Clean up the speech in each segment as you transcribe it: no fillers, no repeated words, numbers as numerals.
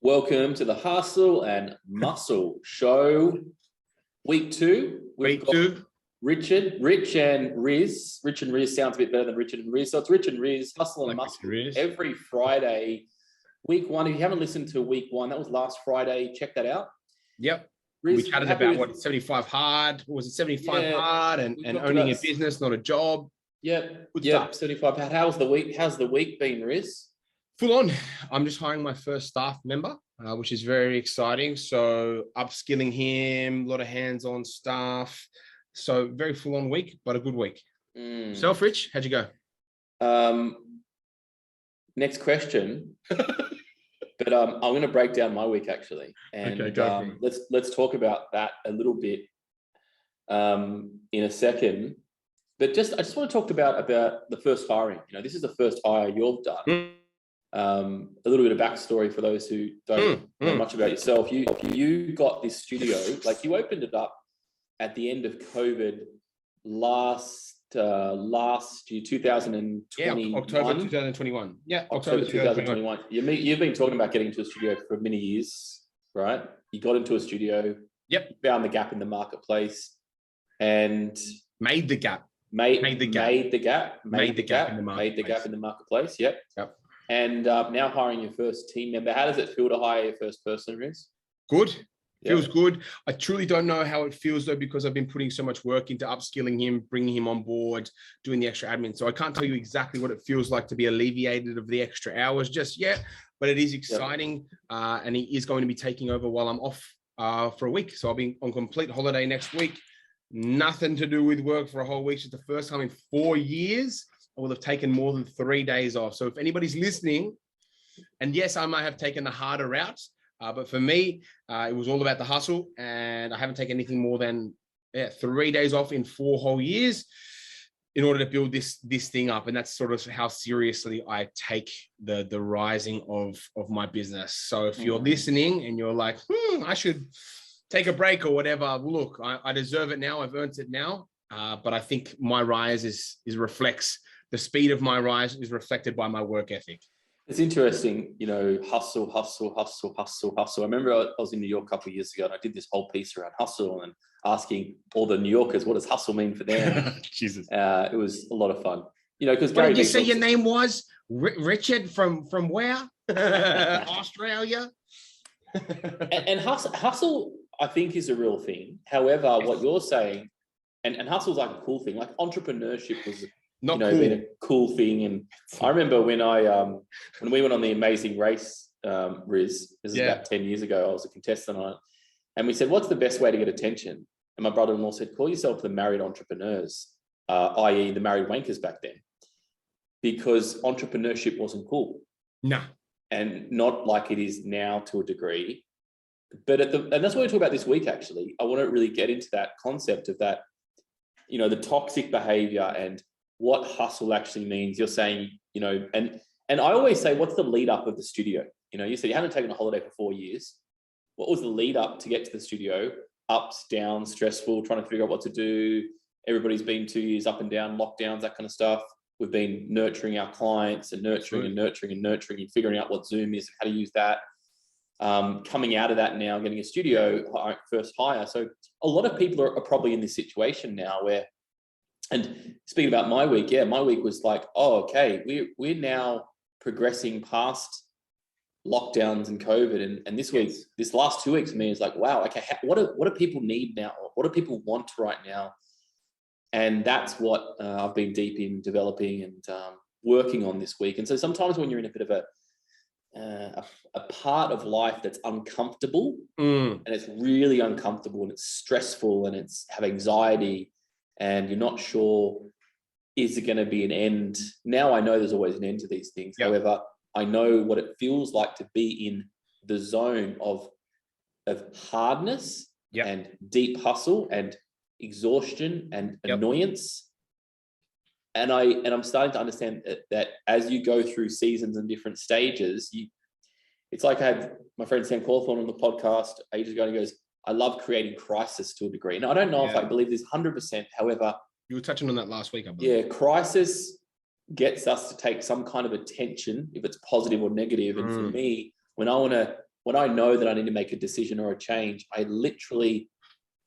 Welcome to the Hustle and Muscle Show, week 2. Week 2. Rich and Rizz. Rich and Rizz sounds a bit better than Richard and Rizz. So it's Rich and Rizz, Hustle and Muscle, every Friday. Week 1, if you haven't listened to week 1, that was last Friday. Check that out. Yep. Rizz, we chatted about 75 hard. Was it 75 hard and owning a business, not a job? Yep. Good stuff. 75 hard. How's the week been, Rizz? Full on. I'm just hiring my first staff member, which is very exciting. So upskilling him, a lot of hands-on stuff. So very full on week, but a good week. Self, Rich, how'd you go? Next question. But I'm going to break down my week actually, and okay, let's talk about that a little bit in a second. But I just want to talk about the first hiring. You know, this is the first hire you've done. A little bit of backstory for those who don't know much about yourself. You got this studio, like you opened it up at the end of COVID last year, 2021. Yeah, October 2021. Yeah, October 2021. You've been talking about getting into a studio for many years, right? You got into a studio. Yep. Found the gap in the marketplace, and made the gap. Made the gap in the marketplace. Yep. And now hiring your first team member. How does it feel to hire your first person, Rizz? Good. Feels good. I truly don't know how it feels though, because I've been putting so much work into upskilling him, bringing him on board, doing the extra admin. So I can't tell you exactly what it feels like to be alleviated of the extra hours just yet, but it is exciting. And he is going to be taking over while I'm off for a week. So I'll be on complete holiday next week. Nothing to do with work for a whole week. It's the first time in 4 years I will have taken more than 3 days off. So if anybody's listening, and yes, I might have taken the harder route, but for me, it was all about the hustle, and I haven't taken anything more than 3 days off in 4 whole years in order to build this thing up. And that's sort of how seriously I take the rising of my business. So if you're listening and you're like, I should take a break or whatever, look, I deserve it now. I've earned it now. But I think my rise reflects the speed of my rise is reflected by my work ethic. It's interesting, you know, hustle. I remember I was in New York a couple of years ago, and I did this whole piece around hustle and asking all the New Yorkers, what does hustle mean for them? Jesus. It was a lot of fun. You know, because what did you say your name was? Richard from where? Australia? and hustle, I think, is a real thing. However, what you're saying, and hustle's like a cool thing. Like entrepreneurship was not been a cool thing. And I remember when we went on the Amazing Race, Rizz, this is about 10 years ago, I was a contestant on it. And we said, what's the best way to get attention? And my brother-in-law said, call yourself the married entrepreneurs, i.e. the married wankers back then, because entrepreneurship wasn't cool. No. And not like it is now to a degree. But and that's what we talk about this week, actually. I want to really get into that concept of that, you know, the toxic behavior and what hustle actually means. You're saying, you know, and I always say, what's the lead up of the studio? You know, you said you haven't taken a holiday for 4 years. What was the lead up to get to the studio? Ups, downs, stressful, trying to figure out what to do. Everybody's been 2 years up and down, lockdowns, that kind of stuff. We've been nurturing our clients and nurturing and figuring out what Zoom is and how to use that. Coming out of that now, getting a studio first hire. So a lot of people are probably in this situation now where, and speaking about my week, my week was like, oh, okay, we're now progressing past lockdowns and COVID. And this week, this last 2 weeks for me is like, wow, okay, what do people need now? What do people want right now? And that's what I've been deep in developing and working on this week. And so sometimes when you're in a bit of a part of life that's uncomfortable, and it's really uncomfortable and it's stressful and it's have anxiety and you're not sure, is it going to be an end? Now I know there's always an end to these things. However, I know what it feels like to be in the zone of hardness and deep hustle and exhaustion and annoyance. And I'm starting to understand that as you go through seasons and different stages, it's like I had my friend Sam Cawthorn on the podcast ages ago, and he goes, I love creating crisis to a degree. Now, I don't know if I believe this 100%. However, you were touching on that last week, I believe. Yeah, crisis gets us to take some kind of attention, if it's positive or negative. And for me, when I want to when I know that I need to make a decision or a change, I literally,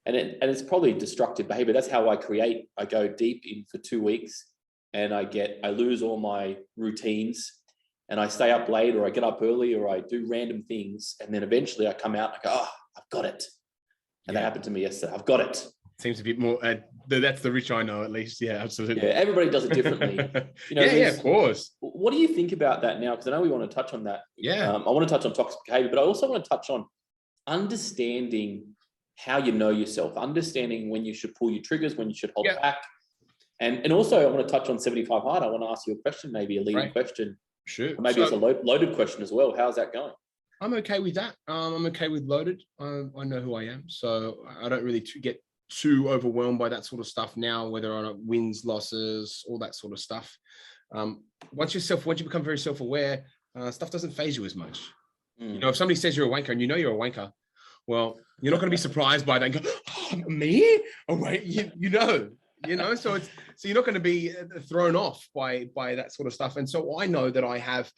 and it's probably destructive behavior. That's how I create. I go deep in for 2 weeks and I lose all my routines and I stay up late or I get up early or I do random things. And then eventually I come out and I go, oh, I've got it. And that happened to me yesterday. I've got it. Seems a bit more, that's the Rich I know at least. Yeah, absolutely. Yeah, everybody does it differently. Yeah, of course. What do you think about that now? Because I know we want to touch on that. Yeah. I want to touch on toxic behavior, but I also want to touch on understanding how you know yourself, understanding when you should pull your triggers, when you should hold back. And also I want to touch on 75 hard. I want to ask you a question, maybe a leading question. Sure. Or maybe it's a loaded question as well. How's that going? I'm okay with that. I'm okay with loaded. I know who I am. So I don't really get too overwhelmed by that sort of stuff now, whether or not wins, losses, all that sort of stuff. Once you become very self-aware, stuff doesn't faze you as much. You know, if somebody says you're a wanker and you know you're a wanker, well, you're not going to be surprised by that and go, oh, me? Oh, wait, you know, so you're not going to be thrown off by that sort of stuff. And so I know that I have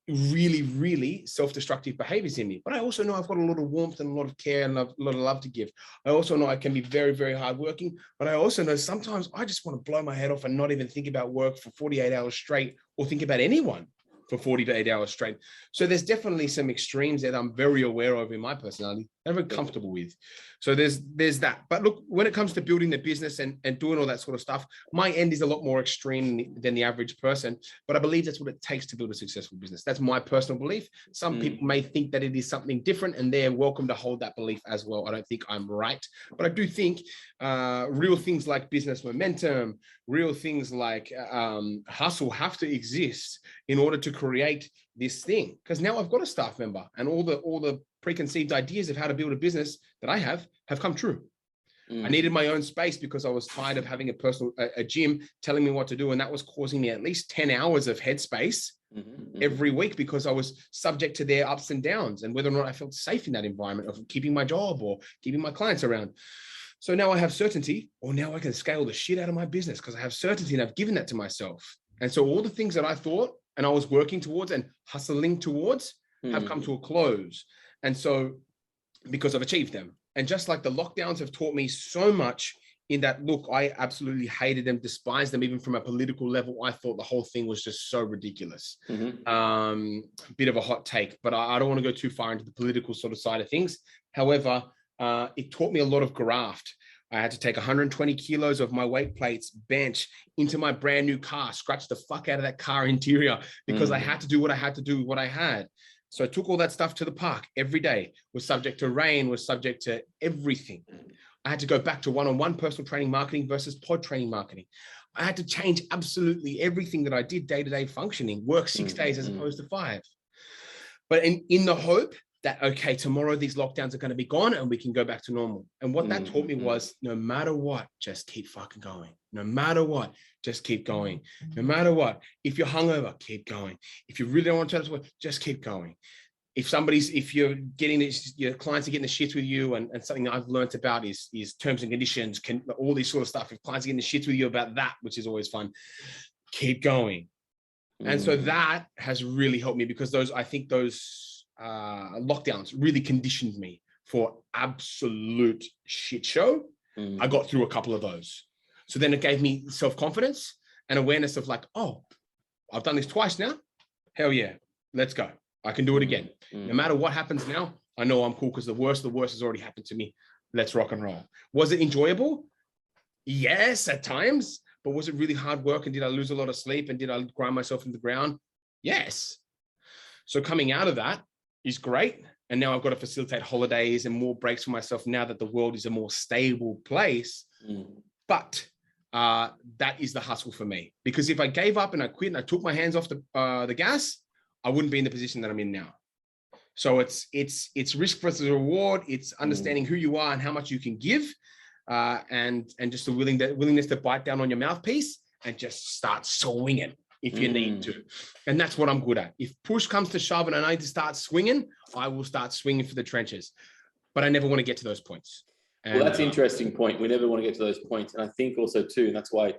really, really self-destructive behaviors in me, but I also know I've got a lot of warmth and a lot of care and a lot of love to give. I also know I can be very, very hardworking, but I also know sometimes I just want to blow my head off and not even think about work for 48 hours straight or think about anyone for 48 hours straight. So there's definitely some extremes that I'm very aware of in my personality that I'm very comfortable with. So there's that. But look, when it comes to building the business and doing all that sort of stuff, my end is a lot more extreme than the average person, but I believe that's what it takes to build a successful business. That's my personal belief. Some people may think that it is something different and they're welcome to hold that belief as well. I don't think I'm right, but I do think real things like business momentum, real things like hustle have to exist in order to create this thing. Because now I've got a staff member and all the preconceived ideas of how to build a business that I have come true. I needed my own space because I was tired of having a gym telling me what to do. And that was causing me at least 10 hours of headspace every week because I was subject to their ups and downs and whether or not I felt safe in that environment of keeping my job or keeping my clients around. So now I have certainty, or now I can scale the shit out of my business because I have certainty and I've given that to myself. And so all the things that I thought and I was working towards and hustling towards have come to a close. And so because I've achieved them. And just like the lockdowns have taught me so much in that, look, I absolutely hated them, despised them, even from a political level. I thought the whole thing was just so ridiculous. Bit of a hot take, but I don't want to go too far into the political sort of side of things. However, it taught me a lot of graft. I had to take 120 kilos of my weight plates bench into my brand new car, scratch the fuck out of that car interior because I had to do what I had to do with what I had. So I took all that stuff to the park every day, was subject to rain, was subject to everything. I had to go back to one-on-one personal training marketing versus pod training marketing. I had to change absolutely everything that I did day-to-day functioning, work 6 days as opposed to 5. But in the hope that, okay, tomorrow these lockdowns are going to be gone and we can go back to normal. And what that taught me was no matter what, just keep fucking going. No matter what, just keep going. No matter what, if you're hungover, keep going. If you really don't want to turn this way, just keep going. If you're getting this, your clients are getting the shits with you, and something that I've learned about is terms and conditions, all this sort of stuff. If clients are getting the shits with you about that, which is always fun, keep going. And so that has really helped me because I think those lockdowns really conditioned me for absolute shit show. I got through a couple of those. So then it gave me self-confidence and awareness of like, oh, I've done this twice now. Hell yeah, let's go. I can do it again. No matter what happens now, I know I'm cool because the worst has already happened to me. Let's rock and roll. Was it enjoyable? Yes, at times. But was it really hard work? And did I lose a lot of sleep? And did I grind myself into the ground? Yes. So coming out of that is great. And now I've got to facilitate holidays and more breaks for myself now that the world is a more stable place. But that is the hustle for me. Because if I gave up and I quit and I took my hands off the gas, I wouldn't be in the position that I'm in now. So it's risk versus reward. It's understanding who you are and how much you can give. And just the willingness to bite down on your mouthpiece and just start swinging if you need to. And that's what I'm good at. If push comes to shove and I need to start swinging, I will start swinging for the trenches. But I never want to get to those points. And, well, that's an interesting point. We never want to get to those points. And I think also too, and that's why,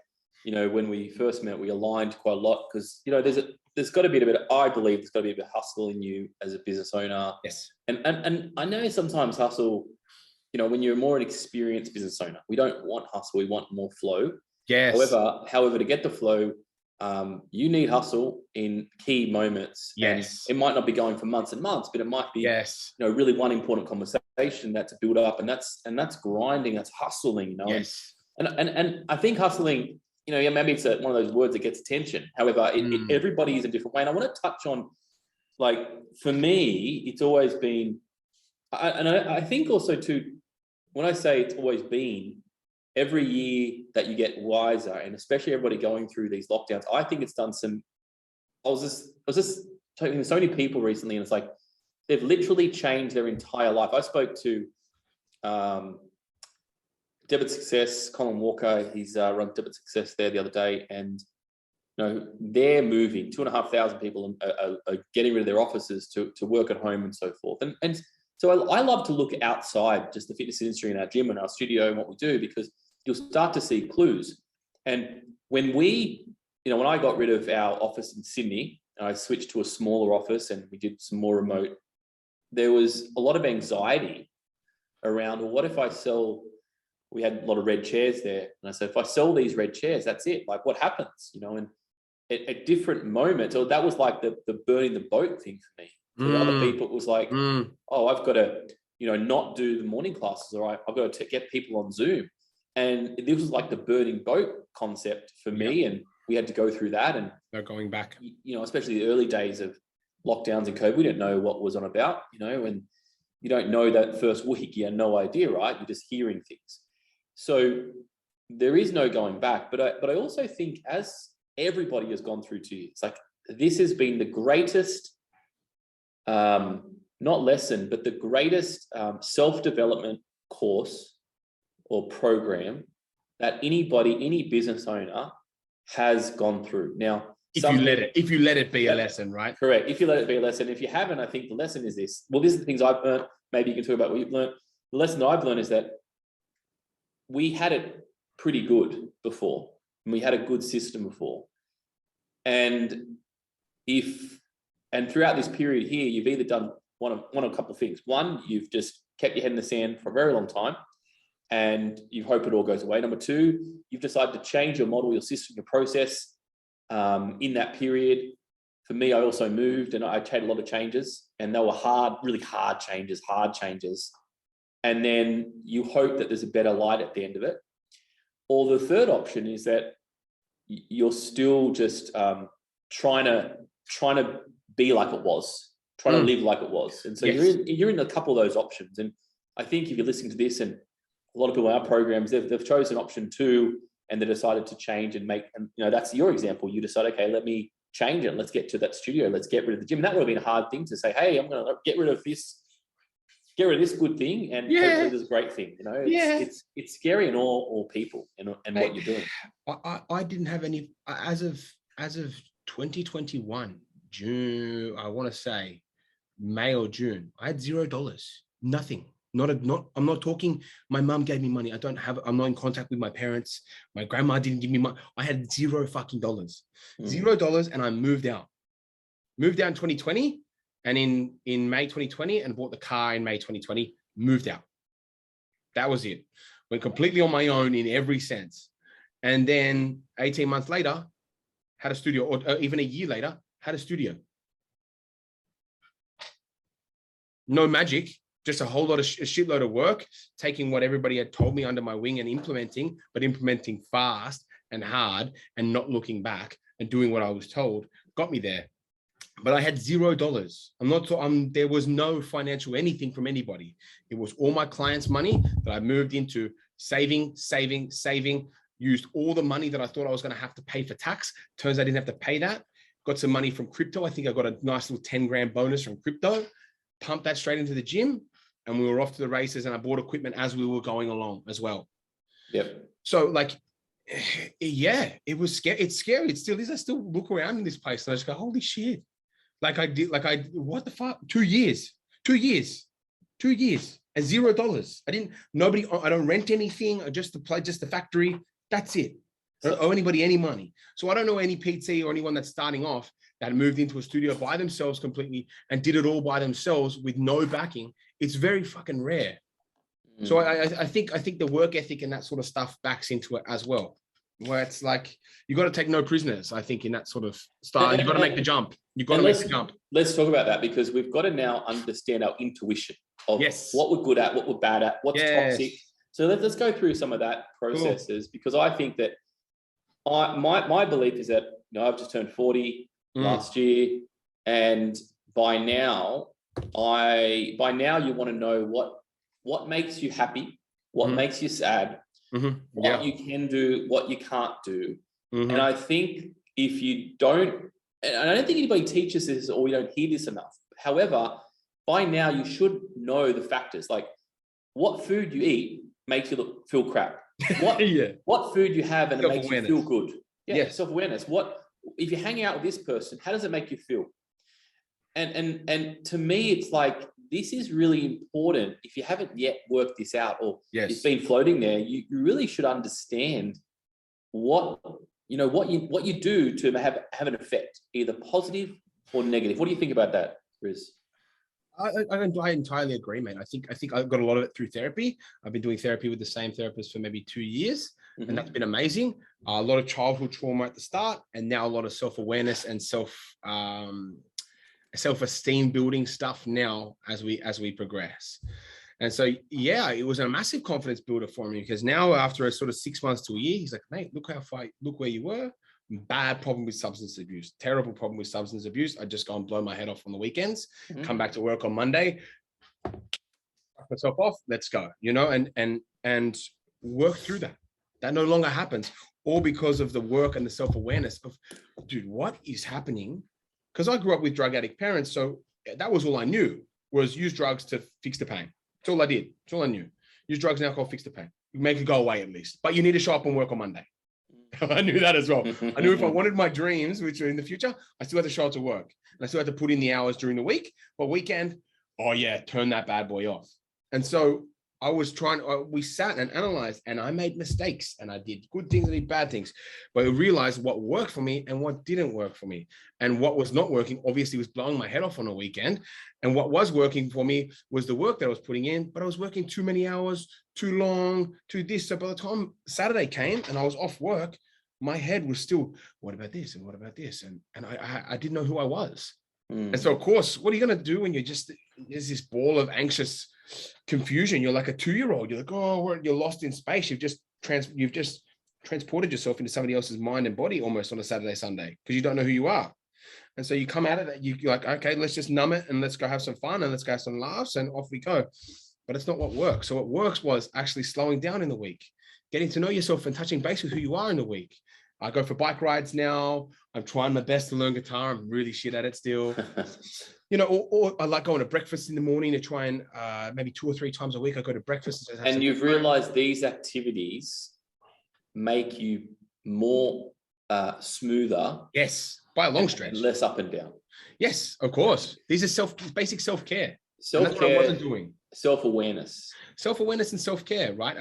you know, when we first met, we aligned quite a lot because, you know, there's got to be a bit of, I believe there's got to be a bit of hustle in you as a business owner. Yes. And I know sometimes hustle, you know, when you're more an experienced business owner, we don't want hustle, we want more flow. Yes. However, to get the flow, you need hustle in key moments. Yes. And it might not be going for months and months, but it might be, yes, you know, really one important conversation that's a build up, and that's grinding, that's hustling, you know. Yes. And I think hustling, you know, yeah, maybe it's one of those words that gets attention. However, everybody is a different way. And I want to touch on, like, for me, it's always been, I think also too, when I say it's always been, every year that you get wiser, and especially everybody going through these lockdowns, I think it's done some, I was just talking to so many people recently, and it's like, they've literally changed their entire life. I spoke to Debit Success, Colin Walker, he's run Debit Success there the other day, and you know, they're moving, 2,500 people are getting rid of their offices to work at home and so forth. And so I love to look outside just the fitness industry in our gym and our studio and what we do, because you'll start to see clues. And when I got rid of our office in Sydney and I switched to a smaller office and we did some more remote, there was a lot of anxiety around, well, what if I sell, we had a lot of red chairs there. And I said, if I sell these red chairs, that's it. Like, what happens, you know? And at different moments, or that was like the burning the boat thing for me. For other people, it was like, oh, I've got to, you know, not do the morning classes, or I've got to get people on Zoom. And this was like the burning boat concept for me. And we had to go through that. And no going back, you know, especially the early days of lockdowns and COVID, we didn't know what was on about, you know, and you don't know that first week, you have no idea, right? You're just hearing things. So there is no going back. But I also think, as everybody has gone through 2 years, like, this has been the greatest, not lesson, but the greatest self-development course or program that any business owner has gone through. Now, if you let it be a lesson, right? Correct. If you let it be a lesson. If you haven't, I think the lesson is this. Well, these are the things I've learned. Maybe you can talk about what you've learned. The lesson that I've learned is that we had it pretty good before, and we had a good system before. And throughout this period here, you've either done one of a couple of things. One, you've just kept your head in the sand for a very long time, and you hope it all goes away. Number two, you've decided to change your model, your system, your process in that period. For me, I also moved, and I made a lot of changes, and they were really hard changes. And then you hope that there's a better light at the end of it. Or the third option is that you're still just trying to be like it was, trying to live like it was. And so you're in a couple of those options. And I think if you're listening to this, and a lot of people in our programs, they've chosen option 2, and they decided to change and make, and you know, that's your example. You decide, okay, let me change it. Let's get to that studio. Let's get rid of the gym. And that would have been a hard thing to say, hey, I'm going to get rid of this good thing, and hopefully this great thing. You know, it's scary in all people and what you're doing. I didn't have any, as of 2021, June, I want to say May or June, I had $0. Nothing. I'm not talking, my mum gave me money. I'm not in contact with my parents. My grandma didn't give me money. I had $0 fucking dollars. $0, and I moved out. Moved out in 2020, and in May 2020, and bought the car in May 2020, moved out. That was it. Went completely on my own in every sense. And then 18 months later, had a studio, or even a year later, had a studio. No magic. Just a whole lot of a shitload of work, taking what everybody had told me under my wing and implementing fast and hard, and not looking back and doing what I was told, got me there. But I had $0. There was no financial anything from anybody. It was all my clients' money that I moved into saving, used all the money that I thought I was going to have to pay for tax. Turns out I didn't have to pay that. Got some money from crypto. I think I got a nice little 10 grand bonus from crypto, pumped that straight into the gym, and we were off to the races, and I bought equipment as we were going along as well. Yep. So like, yeah, it was scary. It's scary. It still is. I still look around in this place and I just go, holy shit. What the fuck? 2 years, and $0. I don't rent anything, just the factory. That's it. I don't owe anybody any money. So I don't know any PT or anyone that's starting off that moved into a studio by themselves completely and did it all by themselves with no backing. It's very fucking rare. So I think the work ethic and that sort of stuff backs into it as well, where it's like you got to take no prisoners. I think in that sort of style, you got to make the jump. You got to make the jump. Let's talk about that, because we've got to now understand our intuition of what we're good at, what we're bad at, what's toxic. So let's go through some of that processes, because I think that my belief is that, you know, I've just turned 40 last year, and by now you want to know what makes you happy, what makes you sad, what you can do, what you can't do. And I think if you don't, and I don't think anybody teaches this, or we don't hear this enough. However, by now you should know the factors, like what food you eat makes you feel crap. What food you have and it makes you feel good. Self-awareness. What if you hang out with this person, how does it make you feel? And to me, it's like, this is really important. If you haven't yet worked this out, or it's been floating there, you really should understand what you do to have an effect, either positive or negative. What do you think about that, Rizz? I entirely agree, man. I think I've got a lot of it through therapy. I've been doing therapy with the same therapist for maybe 2 years, and that's been amazing. A lot of childhood trauma at the start, and now a lot of self-awareness and self-esteem building stuff now as we progress. And so it was a massive confidence builder for me, because now after a sort of 6 months to a year, he's like, mate, look where you were. Bad problem with substance abuse, terrible problem with substance abuse. I just go and blow my head off on the weekends, come back to work on Monday, fuck myself off, let's go, you know, and work through that. That no longer happens, all because of the work and the self-awareness of, dude, what is happening? Because I grew up with drug addict parents, so that was all I knew, was use drugs to fix the pain. That's all I did. That's all I knew. Use drugs and alcohol, fix the pain. Make it go away at least. But you need to show up and work on Monday. I knew that as well. I knew if I wanted my dreams, which are in the future, I still had to show up to work. And I still had to put in the hours during the week. But weekend, turn that bad boy off. And so I was we sat and analyzed, and I made mistakes, and I did good things and did bad things, but I realized what worked for me and what didn't work for me. And what was not working, obviously, was blowing my head off on a weekend. And what was working for me was the work that I was putting in, but I was working too many hours, too long, too this. So by the time Saturday came and I was off work, my head was still, what about this? And what about this? And I didn't know who I was. And so, of course, what are you going to do when there's this ball of anxious confusion? You're like a 2-year-old. You're like, oh, you're lost in space. You've just transported yourself into somebody else's mind and body almost on a Saturday, Sunday, because you don't know who you are. And so you come out of that, you're like, okay, let's just numb it and let's go have some fun and let's go have some laughs and off we go. But it's not what works. So what works was actually slowing down in the week, getting to know yourself and touching base with who you are in the week. I go for bike rides now. I'm trying my best to learn guitar. I'm really shit at it still. You know, or I like going to breakfast in the morning to try and maybe 2 or 3 times a week I go to breakfast. And you've realized these activities make you more smoother. Yes, by a long stretch. Less up and down. Yes, of course. These are basic self-care. Self-care. That's what I wasn't doing. Self-awareness. Self-awareness and self-care, right?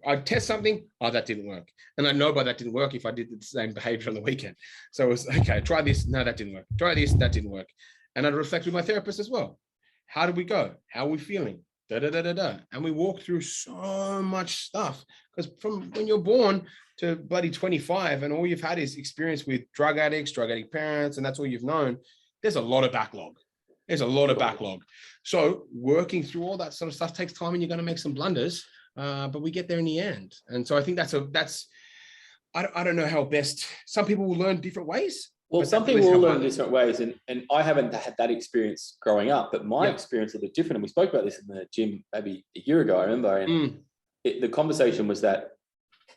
I test something, that didn't work. And I know by that didn't work if I did the same behavior on the weekend. So it was, okay, try this. No, that didn't work. Try this, that didn't work. And I'd reflect with my therapist as well. How did we go? How are we feeling? And we walk through so much stuff, because from when you're born to bloody 25 and all you've had is experience with drug addicts, drug addict parents, and that's all you've known, there's a lot of backlog. So working through all that sort of stuff takes time, and you're going to make some blunders, but we get there in the end. And so I think I don't know how best. Some people will learn different ways. Well, some people will learn different ways, and I haven't had that experience growing up, but my experience is a bit different. And we spoke about this in the gym maybe a year ago, I remember. And the conversation was that,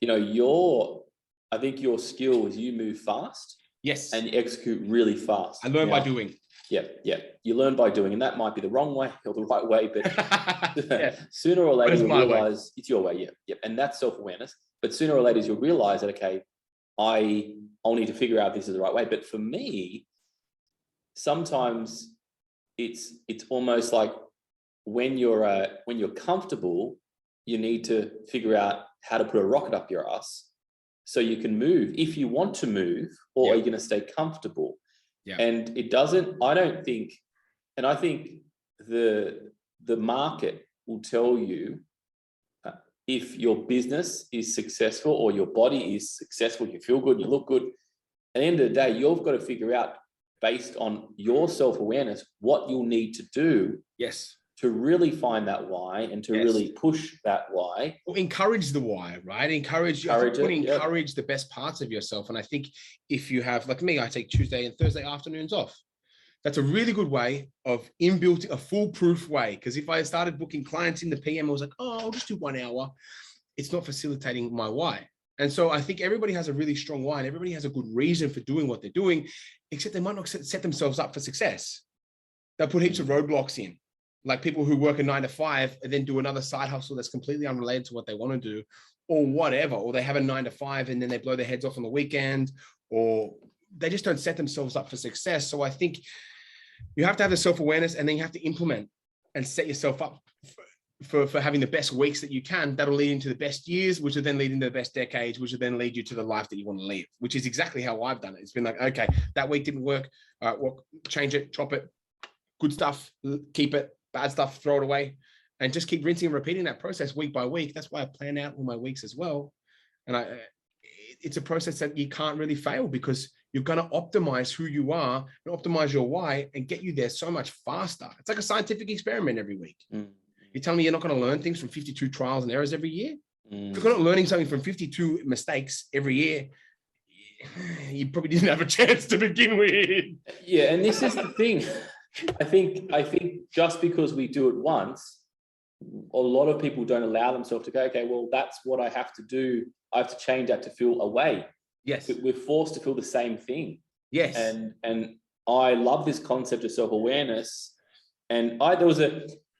you know, I think your skill is you move fast. Yes. And you execute really fast. I learn by doing. Yeah. You learn by doing, and that might be the wrong way or the right way, but sooner or later you'll realize it's your way. And that's self-awareness. But sooner or later you'll realize that, okay, I'll need to figure out this is the right way. But for me, sometimes it's almost like when you're comfortable, you need to figure out how to put a rocket up your ass so you can move if you want to move, or are you going to stay comfortable? And it doesn't, I don't think, and I think the market will tell you if your business is successful or your body is successful, you feel good, you look good. At the end of the day, you've got to figure out, based on your self-awareness, what you'll need to do to really find that why and to really push that why. Or encourage the why, right? Encourage the best parts of yourself. And I think if you have, like me, I take Tuesday and Thursday afternoons off. That's a really good way of a foolproof way. Because if I started booking clients in the PM, I was like, oh, I'll just do 1 hour. It's not facilitating my why. And so I think everybody has a really strong why and everybody has a good reason for doing what they're doing, except they might not set themselves up for success. They'll put heaps of roadblocks in, like people who work a 9 to 5 and then do another side hustle that's completely unrelated to what they want to do, or whatever, or they have a 9 to 5 and then they blow their heads off on the weekend, or they just don't set themselves up for success. So I think you have to have the self-awareness, and then you have to implement and set yourself up for having the best weeks that you can. That'll lead into the best years, which will then lead into the best decades, which will then lead you to the life that you want to live, which is exactly how I've done it. It's been like, okay, that week didn't work. All right, well, change it, chop it, good stuff, keep it, bad stuff, throw it away, and just keep rinsing and repeating that process week by week. That's why I plan out all my weeks as well. And it's a process that you can't really fail, because you're going to optimize who you are and optimize your why and get you there so much faster. It's like a scientific experiment every week. You're telling me you're not going to learn things from 52 trials and errors every year? If you're not learning something from 52 mistakes every year, you probably didn't have a chance to begin with. Yeah, and this is the thing. I think just because we do it once, a lot of people don't allow themselves to go, okay, well, that's what I have to do. I have to change that to feel away. Yes. We're forced to feel the same thing. Yes. And I love this concept of self-awareness. And there was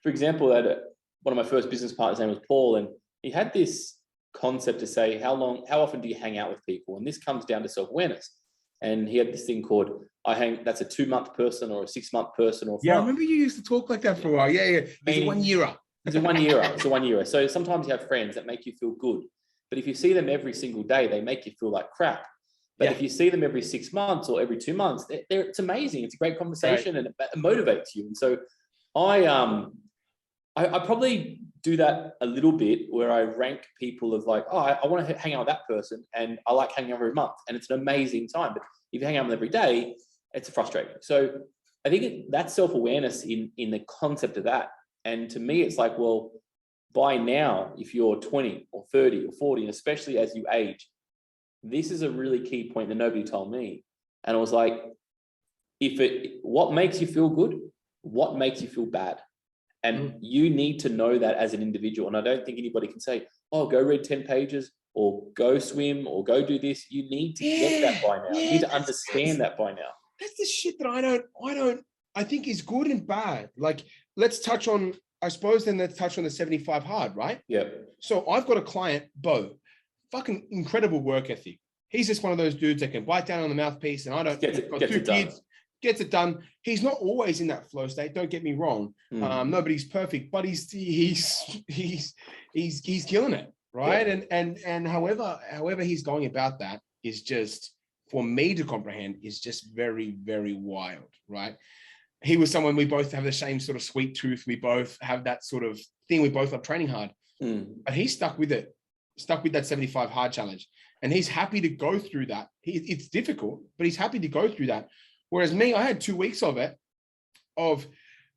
for example, one of my first business partners' name was Paul, and he had this concept to say, how often do you hang out with people? And this comes down to self-awareness. And he had this thing called, that's a 2-month person or a 6-month person. Or I remember you used to talk like that for a while. Yeah. He's a 1 yearer. It's a 1 yearer. It's a 1 yearer. So sometimes you have friends that make you feel good, but if you see them every single day, they make you feel like crap. But if you see them every 6 months or every 2 months, it's amazing. It's a great conversation, and it motivates you. And so I probably do that a little bit, where I rank people of like, oh, I want to hang out with that person, and I like hanging out every month, and it's an amazing time. But if you hang out with them every day, it's frustrating. So I think that's self-awareness in the concept of that. And to me, it's like, well, by now, if you're 20 or 30 or 40, and especially as you age, this is a really key point that nobody told me. And I was like, what makes you feel good? What makes you feel bad? And you need to know that as an individual. And I don't think anybody can say, oh, go read 10 pages or go swim or go do this. You need to get that by now. You need to understand that by now. That's the shit that I think is good and bad. Like, let's touch on the 75 hard, right? Yeah. So I've got a client, Bo, fucking incredible work ethic. He's just one of those dudes that can bite down on the mouthpiece, and gets it done. He's not always in that flow state. Don't get me wrong. Nobody's perfect, but he's killing it, right? Yeah. And however he's going about that is just, for me to comprehend, is just very, very wild, right? He was someone, we both have the same sort of sweet tooth. We both have that sort of thing. We both love training hard, but he stuck with that 75 hard challenge, and he's happy to go through that. It's difficult, but he's happy to go through that. Whereas me, I had 2 weeks of it. Of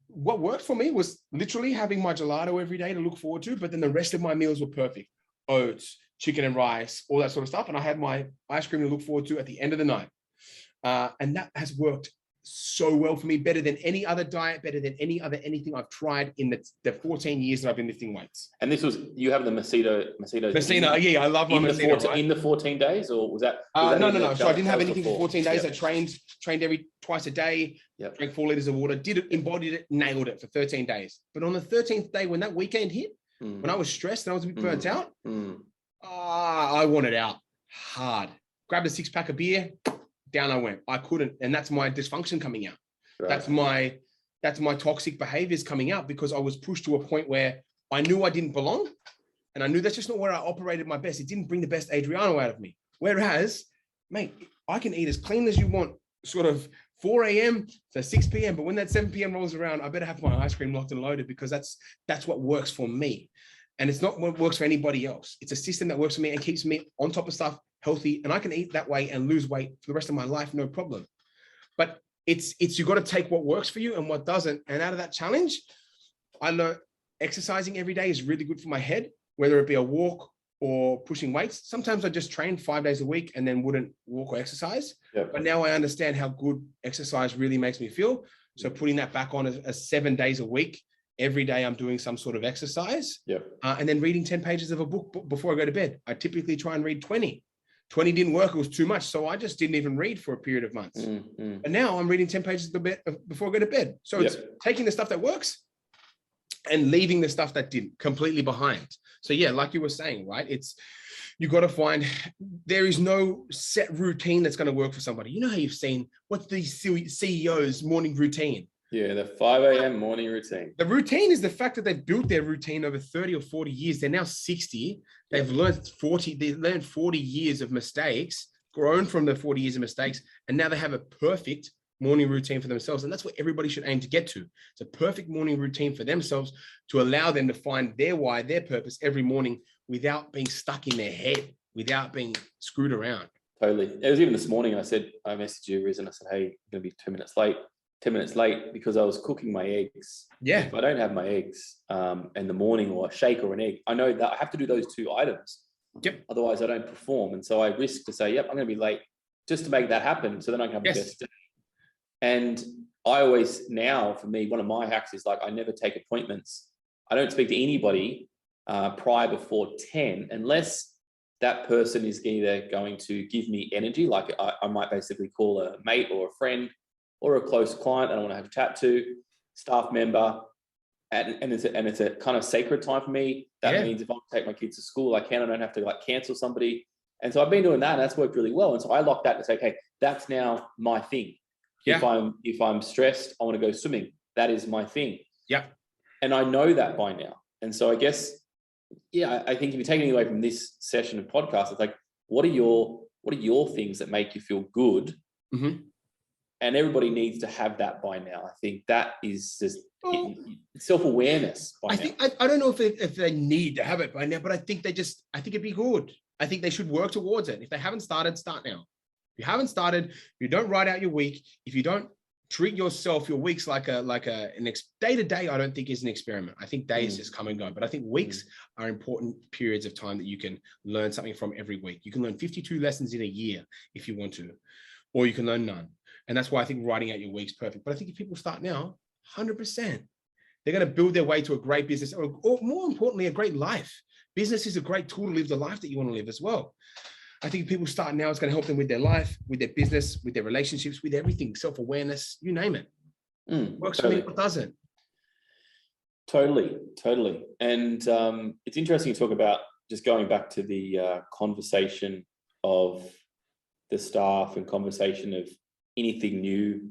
what worked for me was literally having my gelato every day to look forward to, but then the rest of my meals were perfect. Oats, chicken and rice, all that sort of stuff. And I had my ice cream to look forward to at the end of the night. And that has worked so well for me, better than any other diet, better than anything I've tried in the 14 years that I've been lifting weights. And this was, you have the Messina, yeah, I love my Messina. In the 14 days, or was that? No. So I didn't have anything for 14 days. Yep. I trained twice a day, drank 4 liters of water, embodied it, nailed it for 13 days. But on the 13th day, when that weekend hit, when I was stressed and I was a bit burnt out, I wanted out hard. Grabbed a 6-pack of beer, down I went. I couldn't. And that's my dysfunction coming out. Right. That's my toxic behaviors coming out, because I was pushed to a point where I knew I didn't belong. And I knew that's just not where I operated my best. It didn't bring the best Adriano out of me. Whereas, mate, I can eat as clean as you want, sort of 4 a.m. to 6 p.m. But when that 7 p.m. rolls around, I better have my ice cream locked and loaded, because that's what works for me. And it's not what works for anybody else. It's a system that works for me and keeps me on top of stuff, healthy, and I can eat that way and lose weight for the rest of my life, no problem. But it's you got to take what works for you and what doesn't. And out of that challenge, I learned exercising every day is really good for my head, whether it be a walk or pushing weights. Sometimes I just train 5 days a week and then wouldn't walk or exercise. Yep. But now I understand how good exercise really makes me feel. So putting that back on as 7 days a week, every day I'm doing some sort of exercise. Yep. And then reading 10 pages of a book before I go to bed. I typically try and read 20. 20 didn't work, it was too much. So I just didn't even read for a period of months. And now I'm reading 10 pages before I go to bed. So it's taking the stuff that works and leaving the stuff that didn't, completely behind. So yeah, like you were saying, right? You got to find, there is no set routine that's going to work for somebody. You know how you've seen, what's the CEO's morning routine? Yeah, the 5 a.m. morning routine. The routine is the fact that they've built their routine over 30 or 40 years. They're now 60. They've learned 40 years of mistakes, grown from the 40 years of mistakes, and now they have a perfect morning routine for themselves. And that's what everybody should aim to get to. It's a perfect morning routine for themselves to allow them to find their why, their purpose every morning without being stuck in their head, without being screwed around. Totally. It was even this morning, I messaged you, Rizz, and I said, hey, I'm going to be 10 minutes late because I was cooking my eggs. Yeah. If I don't have my eggs in the morning, or a shake or an egg, I know that I have to do those 2 items. Yep. Otherwise I don't perform. And so I risk to say, yep, I'm going to be late just to make that happen. So then I can have the best day. And I always, now for me, one of my hacks is like, I never take appointments. I don't speak to anybody prior before 10, unless that person is either going to give me energy. Like I might basically call a mate or a friend or a close client that I want to have a chat to, staff member. And it's a kind of sacred time for me. That means if I take my kids to school, I don't have to like cancel somebody. And so I've been doing that, and that's worked really well. And so I lock that to say, okay, that's now my thing. Yeah. If I'm stressed, I want to go swimming. That is my thing. Yeah. And I know that by now. And so I guess, I think if you're taking away from this session of podcast, it's like, what are your things that make you feel good? Mm-hmm. And everybody needs to have that by now. I think that is just self-awareness by now. I don't know if they need to have it by now, but I think it'd be good. I think they should work towards it. If they haven't started, start now. If you haven't started, if you don't write out your week, if you don't treat yourself, your weeks like an day to day, I don't think is an experiment. I think days just come and go, but I think weeks are important periods of time that you can learn something from every week. You can learn 52 lessons in a year if you want to, or you can learn none. And that's why I think writing out your week's perfect. But I think if people start now, 100%, they're going to build their way to a great business, or more importantly, a great life. Business is a great tool to live the life that you want to live as well. I think if people start now, it's going to help them with their life, with their business, with their relationships, with everything, self-awareness, you name it. Works totally. For me, what doesn't? Totally. And it's interesting to talk about, just going back to the conversation of the staff and conversation of anything new.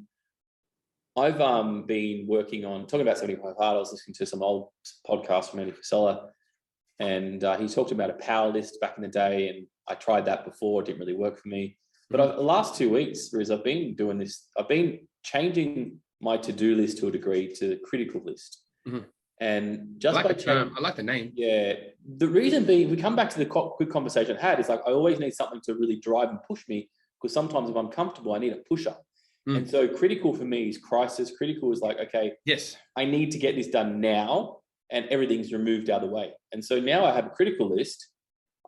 I've been working on, talking about 75 Hard, I was listening to some old podcasts from Andy Frisella, and he talked about a power list back in the day, and I tried that before, it didn't really work for me. But the last 2 weeks, Rizz, I've been doing this, I've been changing my to-do list to a degree to the critical list. Mm-hmm. And just I like the name. Yeah. The reason being, we come back to the quick conversation I had, is like, I always need something to really drive and push me, because sometimes if I'm comfortable, I need a pusher. And so critical for me is crisis. Critical is like, okay, yes, I need to get this done now, and everything's removed out of the way. And so now I have a critical list.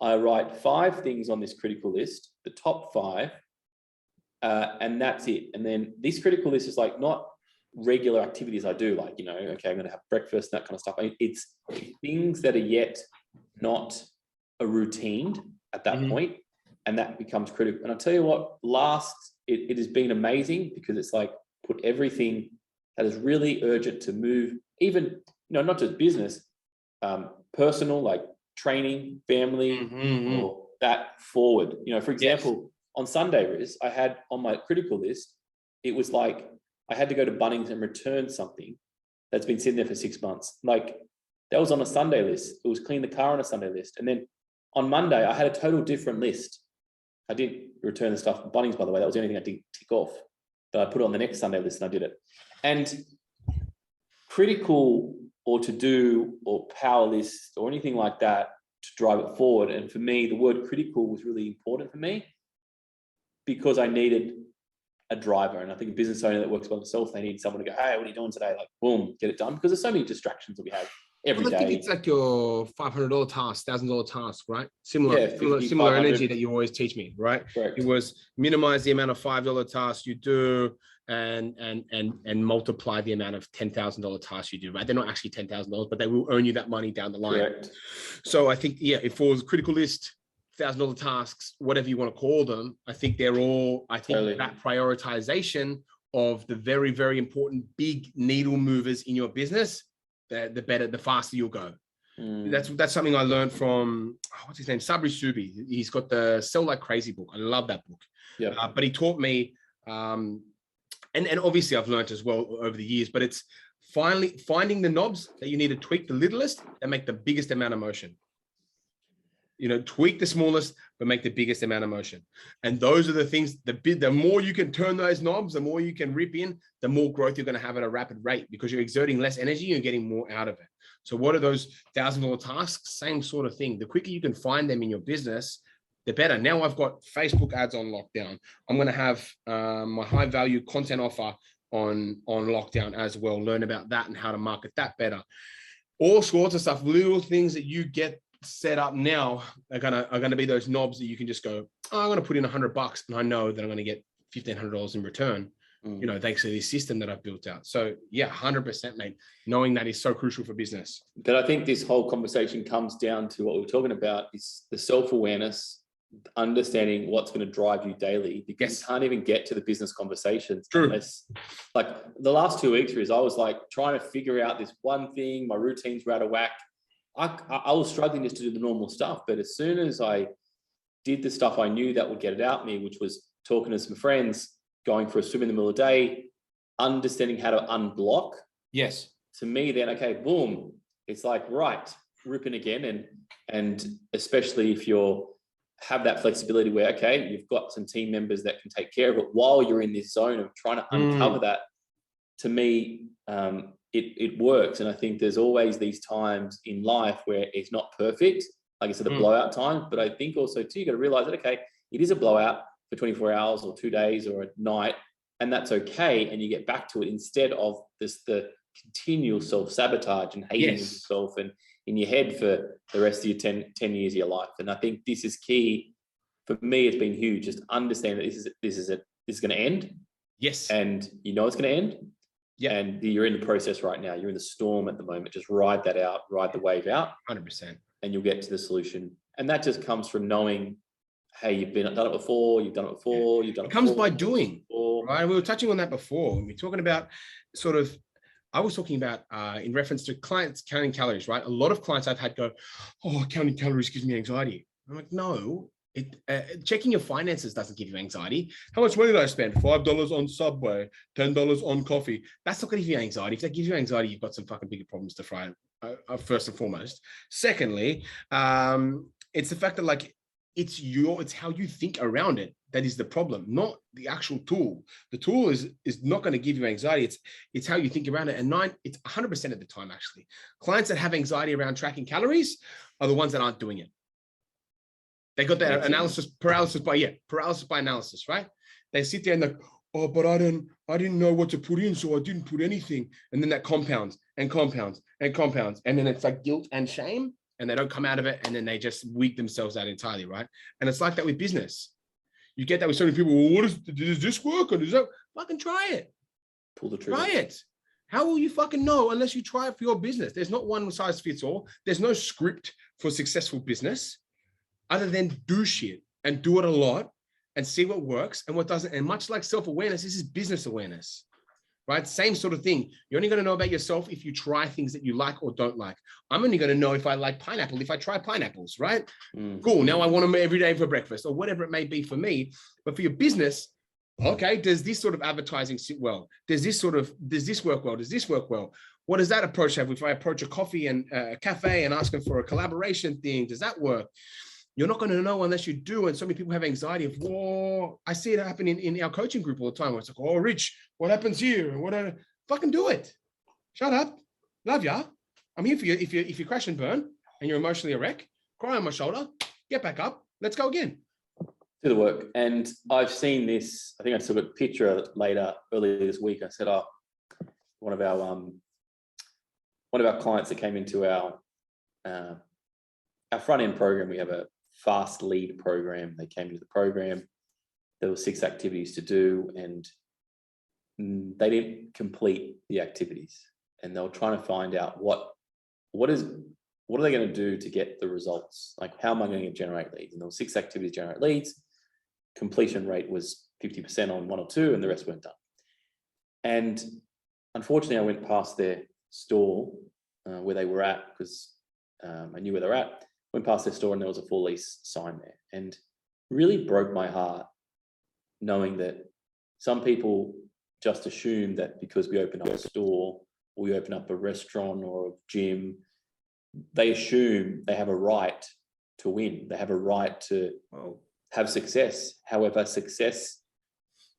I write 5 things on this critical list, the top 5, and that's it. And then this critical list is like not regular activities I do, like, okay, I'm going to have breakfast, that kind of stuff. It's things that are yet not a routine at that point, and that becomes critical. And I'll tell you what, it has been amazing, because it's like put everything that is really urgent to move, even, not just business, personal, like training, family, or that forward. For example, on Sunday, Rizz, I had on my critical list, it was like, I had to go to Bunnings and return something that's been sitting there for 6 months. Like, that was on a Sunday list. It was clean the car on a Sunday list. And then on Monday, I had a total different list. I didn't return the stuff from Bunnings, by the way. That was the only thing I didn't tick off. But I put it on the next Sunday list and I did it. And critical or to do or power list or anything like that to drive it forward. And for me, the word critical was really important for me because I needed a driver. And I think a business owner that works by themselves, they need someone to go, hey, what are you doing today? Like, boom, get it done. Because there's so many distractions that we have every day. I think it's like your $500 task, $1,000 task, right? Similar, Yeah, 50, similar energy that you always teach me, right? Correct. It was minimize the amount of $5 tasks you do and multiply the amount of $10,000 tasks you do, right? They're not actually $10,000, but they will earn you that money down the line. Correct. So I think, yeah, it falls critical list, $1,000 tasks, whatever you want to call them. I think they're all, I think totally. That prioritization of the very, very important big needle movers in your business, the better, the faster you'll go. That's something I learned from, what's his name? Sabri Subi. He's got the Sell Like Crazy book. I love that book. Yeah. But he taught me, and obviously I've learned as well over the years, but it's finally finding the knobs that you need to tweak the littlest that make the biggest amount of motion. You know, tweak the smallest, but make the biggest amount of motion. And those are the things, the more you can turn those knobs, the more you can rip in, the more growth you're going to have at a rapid rate because you're exerting less energy, you're getting more out of it. So what are those $1,000 tasks? Same sort of thing. The quicker you can find them in your business, the better. Now I've got Facebook ads on lockdown. I'm going to have my high value content offer on lockdown as well. Learn about that and how to market that better. All sorts of stuff, little things that you get set up now are gonna be those knobs that you can just go, oh, I'm gonna put in $100 and I know that I'm gonna get $1,500 in return. You know, thanks to this system that I've built out. So yeah, 100%, mate. Knowing that is so crucial for business. But I think this whole conversation comes down to what we're talking about is the self-awareness, understanding what's going to drive you daily, because you can't even get to the business conversations unless, like the last 2 weeks, Rizz, I was like trying to figure out this one thing, my routines were out of whack. I was struggling just to do the normal stuff, but as soon as I did the stuff I knew that would get it out me, which was talking to some friends, going for a swim in the middle of the day, understanding how to unblock. Yes. To me, then, okay, boom, it's like, right, ripping again. And especially if you're have that flexibility where, okay, you've got some team members that can take care of it while you're in this zone of trying to uncover that. To me, it works. And I think there's always these times in life where it's not perfect. Like I said, the blowout time, but I think also too, you got to realize that, okay, it is a blowout for 24 hours or 2 days or a night, and that's okay. And you get back to it instead of the continual self-sabotage and hating yourself and in your head for the rest of your 10 years of your life. And I think this is key for me. It's been huge. Just understand that this is going to end. Yes. And you know it's going to end. Yeah. And you're in the process right now. You're in the storm at the moment. Just ride that out, ride the wave out. 100%. And you'll get to the solution. And that just comes from knowing, hey, you've done it before, you've done it before, you've done it. It comes by doing, right? We were touching on that before. We're talking about I was talking about in reference to clients counting calories, right? A lot of clients I've had go, oh, counting calories gives me anxiety. I'm like, no, checking your finances doesn't give you anxiety. How much money did I spend? $5 on Subway, $10 on coffee. That's not going to give you anxiety. If that gives you anxiety, you've got some fucking bigger problems to fry, first and foremost. Secondly, it's the fact that like, it's how you think around it that is the problem, not the actual tool. The tool is not going to give you anxiety. It's how you think around it. And it's 100% of the time, actually. Clients that have anxiety around tracking calories are the ones that aren't doing it. They got that paralysis by analysis, right? They sit there and like, oh, but I didn't know what to put in, so I didn't put anything. And then that compounds and compounds and compounds. And then it's like guilt and shame. And they don't come out of it, and then they just weak themselves out entirely, right? And it's like that with business. You get that with so many people. Well, does this work or does that? Fucking try it. Pull the trigger. Try it. How will you fucking know unless you try it for your business? There's not one size fits all. There's no script for successful business other than do shit and do it a lot and see what works and what doesn't. And much like self-awareness, this is business awareness. Right? Same sort of thing. You're only going to know about yourself if you try things that you like or don't like. I'm only going to know if I like pineapple, if I try pineapples, right? Cool. Now I want them every day for breakfast or whatever it may be for me. But for your business, okay, does this sort of advertising sit well? Does this work well? Does this work well? What does that approach have? If I approach a coffee and a cafe and ask them for a collaboration thing, does that work? You're not going to know unless you do. And so many people have anxiety of, whoa, I see it happen in our coaching group all the time. Where it's like, oh, Rich, what happens here? And what? Fucking do it. Shut up. Love ya. I'm here for you. If you crash and burn and you're emotionally a wreck, cry on my shoulder, get back up. Let's go again. Do the work. And I've seen this, I think I took a picture earlier this week. I said, oh, one of our clients that came into our front end program, we have a fast lead program. They came into the program. There were 6 activities to do, and they didn't complete the activities. And they were trying to find out what are they going to do to get the results? Like, how am I going to generate leads? And there were 6 activities to generate leads. Completion rate was 50% on 1 or 2, and the rest weren't done. And unfortunately, I went past their store where they were at, because I knew where they're at. Went past their store, and there was a full lease sign there, and really broke my heart knowing that some people just assume that because we open up a store or we open up a restaurant or a gym, they assume they have a right to win. They have a right to have success. However, success,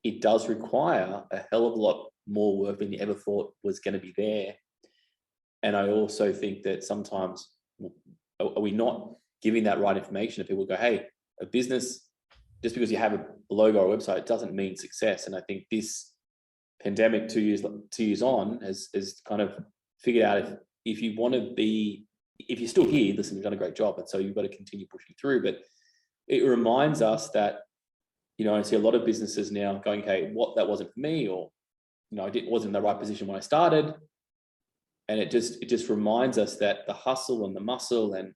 it does require a hell of a lot more work than you ever thought was going to be there. And I also think that sometimes, are we not giving that right information to people? Go, hey, a business, just because you have a logo or a website, doesn't mean success. And I think this pandemic, 2 years on, has kind of figured out if you want to be, if you're still here, listen, you've done a great job. And so you've got to continue pushing through. But it reminds us that, I see a lot of businesses now going, okay, that wasn't for me, or, I wasn't in the right position when I started. And it just reminds us that the hustle and the muscle and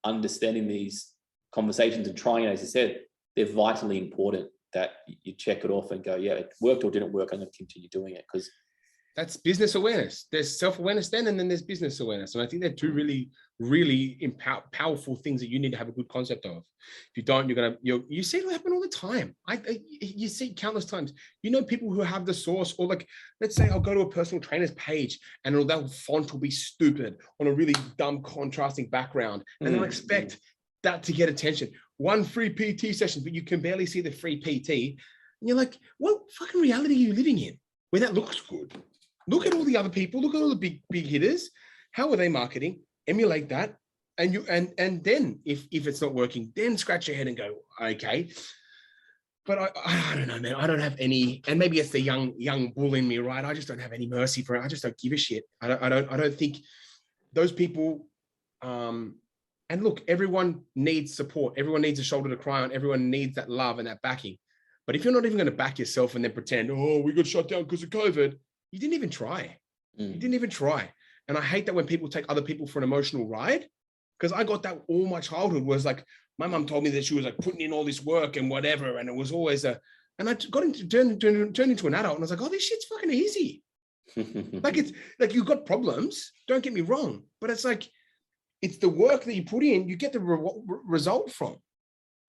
understanding these conversations and trying, as I said, they're vitally important, that you check it off and go, yeah, it worked or didn't work. I'm going to continue doing it, because that's business awareness. There's self-awareness then, and then there's business awareness. And I think they're 2 really, really powerful things that you need to have a good concept of. If you don't, you see it happen all the time. You see countless times. People who have the source, or like, let's say I'll go to a personal trainer's page and that font will be stupid on a really dumb contrasting background. And they'll expect that to get attention. 1 free PT session, but you can barely see the free PT. And you're like, what fucking reality are you living in where that looks good? Look at all the other people. Look at all the big hitters. How are they marketing? Emulate that, and then if it's not working, then scratch your head and go, okay. But I don't know, man. I don't have any, and maybe it's the young bull in me, right? I just don't have any mercy for it. I just don't give a shit. I don't think those people. And look, everyone needs support. Everyone needs a shoulder to cry on. Everyone needs that love and that backing. But if you're not even going to back yourself and then pretend, oh, we got shut down because of COVID. You didn't even try. You didn't even try. And I hate that when people take other people for an emotional ride, because I got that all my childhood. Was like, my mom told me that she was like putting in all this work and whatever. And it was always and I got into turned into an adult, and I was like, oh, this shit's fucking easy. Like, it's like, you've got problems. Don't get me wrong. But it's like, it's the work that you put in, you get the result from.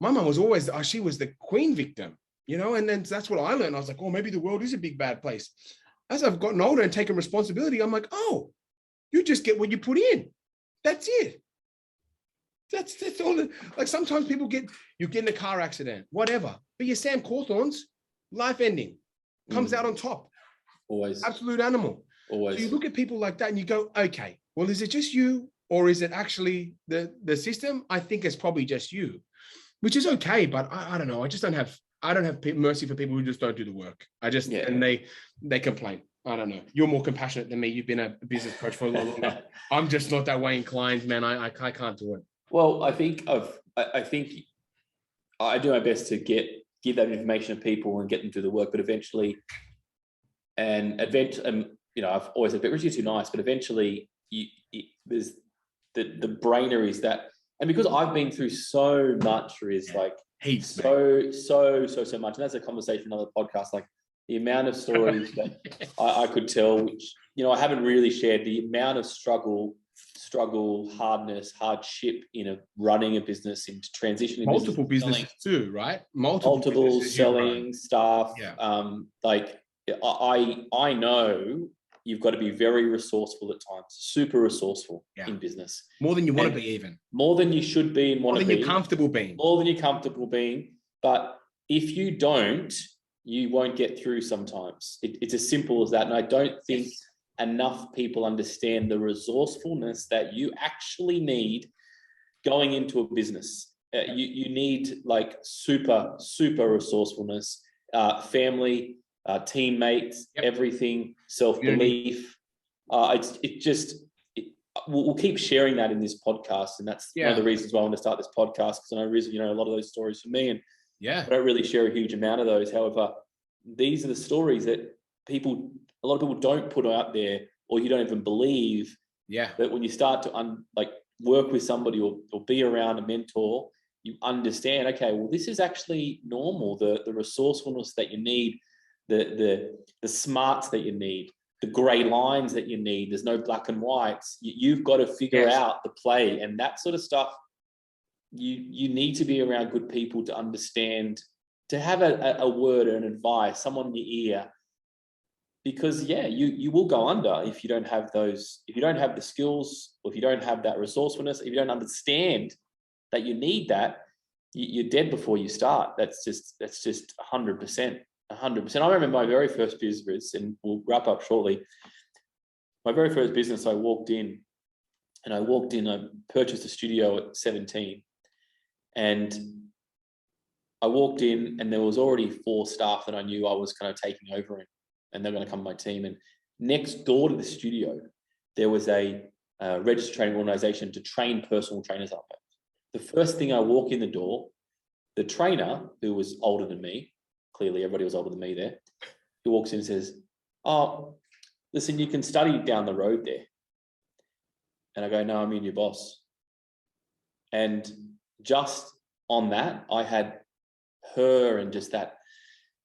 My mom was always, she was the queen victim, and then that's what I learned. I was like, oh, maybe the world is a big bad place. As I've gotten older and taken responsibility, I'm like, oh, you just get what you put in. That's it. That's all. Like, sometimes people get in a car accident, whatever. But your Sam Cawthorn's life ending comes out on top. Always. Absolute animal. Always. So you look at people like that and you go, okay, well, is it just you, or is it actually the system? I think it's probably just you, which is okay. But I don't know. I don't have mercy for people who just don't do the work. And they complain. I don't know. You're more compassionate than me. You've been a business coach for a lot longer. I'm just not that way inclined, man. I can't do it. Well, I think I do my best to give that information to people and get them to do the work, but eventually, I've always said, Rich, you're too nice, but eventually there's the brainer is that, and because I've been through so much, Rizz, like so much, and that's a conversation on another podcast, like the amount of stories that I could tell, which, I haven't really shared, the amount of struggle, hardness, hardship in running a business, into transitioning multiple businesses too, right? Multiple selling staff. Yeah. I know you've got to be very resourceful at times, super resourceful in business. More than you want to be, even. More than you should be and want to be. More than you're comfortable being. More than you're comfortable being. But if you don't, you won't get through sometimes. It's as simple as that. And I don't think enough people understand the resourcefulness that you actually need going into a business. You need like super resourcefulness, family, teammates, everything, self-belief. We'll keep sharing that in this podcast. And that's one of the reasons why I want to start this podcast, because I know Rizz, a lot of those stories for me, and I don't really share a huge amount of those. However, these are the stories that a lot of people don't put out there, or you don't even believe. That when you start to work with somebody or be around a mentor, you understand, okay, well, this is actually normal. The resourcefulness that you need, the smarts that you need, the gray lines that you need. There's no black and whites. You've got to figure out the play, and that sort of stuff. You need to be around good people to understand, to have a word or an advice, someone in your ear, because you will go under if you don't have those, if you don't have the skills, or if you don't have that resourcefulness, if you don't understand that you need that, you're dead before you start. That's just 100%. 100%. I remember my very first business, and we'll wrap up shortly. My very first business, I purchased a studio at 17, and I walked in and there was already 4 staff that I knew I was kind of taking over in, and they're going to come to my team. And next door to the studio, there was a registered training organization to train personal trainers up. The first thing I walk in the door, the trainer, who was older than me, clearly everybody was older than me there, he walks in and says, "Oh, listen, you can study down the road there." And I go, "No, I'm your boss." And just on that, I had her, and just that,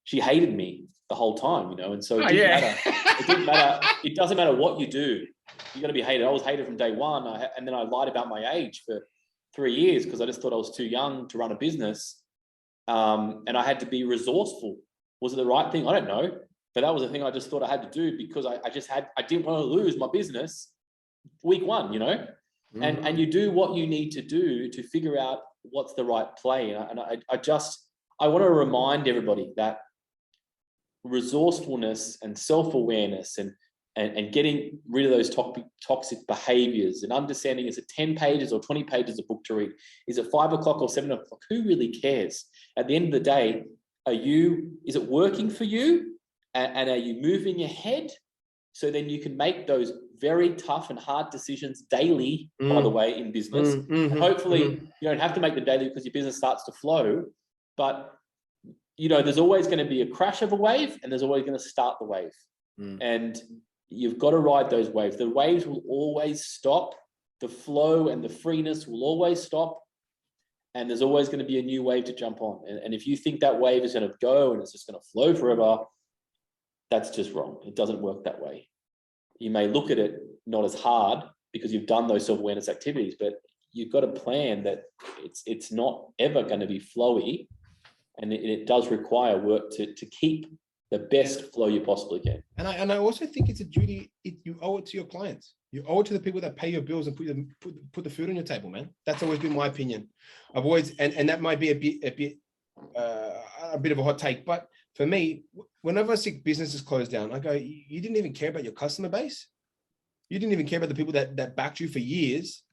she hated me the whole time, and so it didn't matter. It didn't matter. It doesn't matter what you do. You got to be hated. I was hated from day one. And then I lied about my age for 3 years because I just thought I was too young to run a business. And I had to be resourceful. Was it the right thing? I don't know. But that was the thing I just thought I had to do, because I didn't want to lose my business week one, and you do what you need to do to figure out what's the right play. And I want to remind everybody that resourcefulness and self-awareness and getting rid of those toxic behaviors, and understanding, is it 10 pages or 20 pages of book to read? Is it 5 o'clock or 7 o'clock? Who really cares? At the end of the day, is it working for you? And are you moving ahead? So then you can make those very tough and hard decisions daily, by the way, in business. And hopefully you don't have to make them daily because your business starts to flow. But, there's always going to be a crash of a wave, and there's always going to start the wave. And you've got to ride those waves. The waves will always stop. The flow and the freeness will always stop. And there's always going to be a new wave to jump on. And if you think that wave is going to go and it's just going to flow forever, that's just wrong. It doesn't work that way. You may look at it not as hard because you've done those self-awareness activities, but you've got a plan that it's not ever going to be flowy. And it does require work to keep the best flow you possibly can. And I also think it's a duty, you owe it to your clients. You owe it to the people that pay your bills and put the food on your table, man. That's always been my opinion. I've always, and that might be a bit of a hot take, but for me, whenever I see businesses close down, I go, you didn't even care about your customer base. You didn't even care about the people that backed you for years,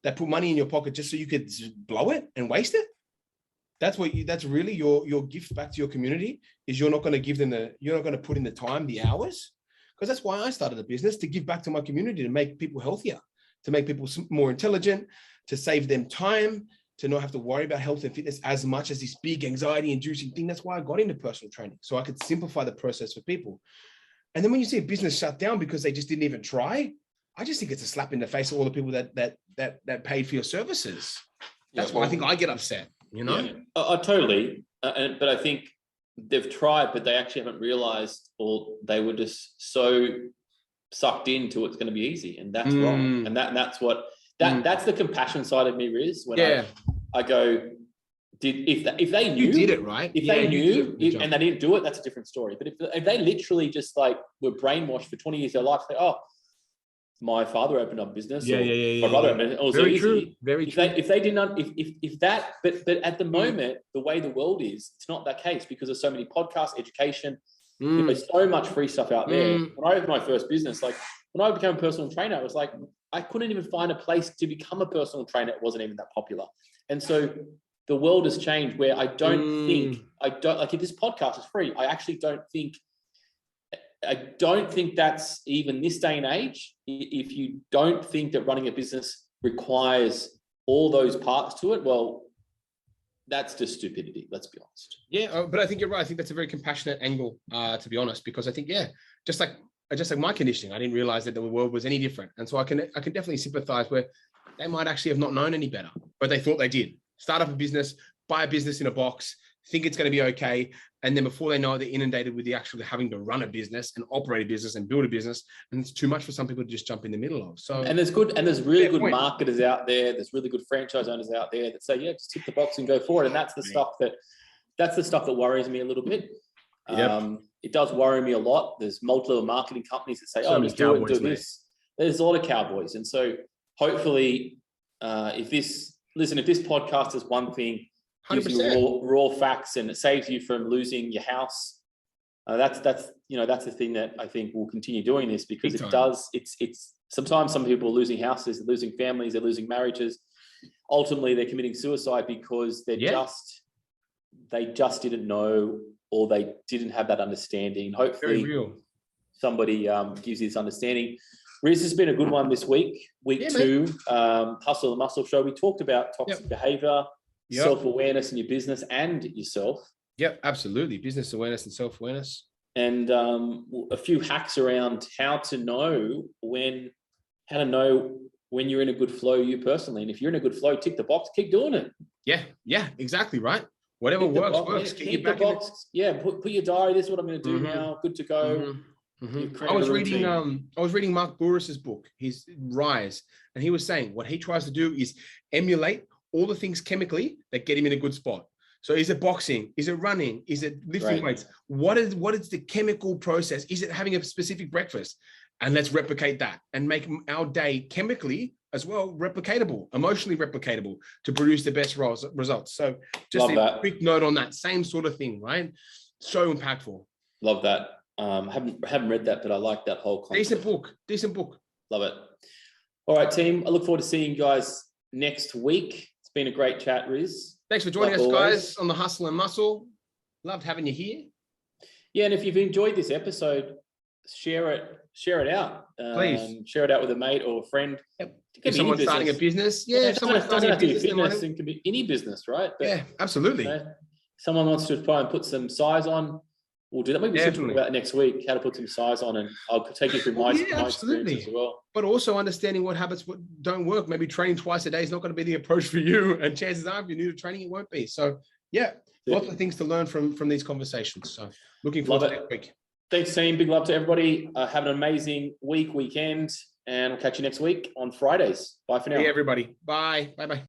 that put money in your pocket just so you could blow it and waste it. That's really your gift back to your community, is you're not going to give them you're not going to put in the time, the hours. Because that's why I started a business, to give back to my community, to make people healthier, to make people more intelligent, to save them time, to not have to worry about health and fitness as much as this big anxiety-inducing thing. That's why I got into personal training, so I could simplify the process for people. And then when you see a business shut down because they just didn't even try, I just think it's a slap in the face of all the people that paid for your services. That's why I think I get upset, Yeah, totally. But I think they've tried, but they actually haven't realized, or they were just so sucked into it's going to be easy, and that's wrong. And that's the compassion side of me, Rizz. When I go, if they knew, you did it right. If they knew and they didn't do it, that's a different story. But if they literally just like were brainwashed for 20 years of their life, like, oh, my father opened up a business, or my brother opened it. Very true. Very true. If they didn't, if that, but at the moment, the way the world is, it's not that case because there's so many podcasts, education. There's so much free stuff out there. When I opened my first business, like when I became a personal trainer, it was like I couldn't even find a place to become a personal trainer. It wasn't even that popular. And so the world has changed where I don't think if this podcast is free, I don't think that's even this day and age. If you don't think that running a business requires all those parts to it, well, that's just stupidity. Let's be honest. Yeah, but I think you're right. I think that's a very compassionate angle, to be honest, because I think, just like my conditioning, I didn't realize that the world was any different. And so I can definitely sympathize where they might actually have not known any better, but they thought they did. Start up a business, buy a business in a box, think it's going to be okay. And then before they know it, they're inundated with the actually having to run a business and operate a business and build a business. And it's too much for some people to just jump in the middle of. So, and there's really good marketers out there. There's really good franchise owners out there that say, yeah, just tick the box and go forward. And that's the stuff that worries me a little bit. It does worry me a lot. There's multiple marketing companies that say, just do it and do this. There's a lot of cowboys. And so hopefully if this podcast is one thing, gives you raw facts and it saves you from losing your house. That's the thing that I think will continue doing this, because it's sometimes some people are losing houses, they're losing families, they're losing marriages. Ultimately, they're committing suicide because they just didn't know, or they didn't have that understanding. Hopefully somebody gives you this understanding. Rizz has been a good one this week, week 2, Hustle and Muscle Show. We talked about toxic behavior, self-awareness in your business and yourself. Yep, absolutely. Business awareness and self-awareness. And a few hacks around how to know when you're in a good flow, you personally. And if you're in a good flow, tick the box, keep doing it. Yeah, exactly right. Whatever works. Get you back in the, put your diary, this is what I'm going to do now. Good to go. I was reading Mark Burris's book, his Rizz, and he was saying what he tries to do is emulate all the things chemically that get him in a good spot. So is it boxing? Is it running? Is it lifting weights? What is the chemical process? Is it having a specific breakfast? And let's replicate that and make our day chemically as well replicatable, emotionally replicatable, to produce the best results. So just a quick note on that same sort of thing, right? So impactful. Love that. Haven't read that, but I like that whole concept. Decent book. Love it. All right, team. I look forward to seeing you guys next week. It's been a great chat, Rizz. Thanks for joining us, guys, on the Hustle and Muscle. Loved having you here. Yeah, and if you've enjoyed this episode, share it out. Please share it out with a mate or a friend. If someone's starting a business, if someone's starting a business, it can be any business, right? But, absolutely. Someone wants to try and put some size on, we'll do that. Maybe we'll talk about next week, how to put some size on, and I'll take you through my experience as well. But also understanding what habits don't work. Maybe training twice a day is not going to be the approach for you, and chances are, if you're new to training, it won't be. So lots of things to learn from these conversations. So looking forward to next week. Thanks, team. Big love to everybody. Have an amazing weekend, and we'll catch you next week on Fridays. Bye for now. Hey, everybody. Bye. Bye-bye.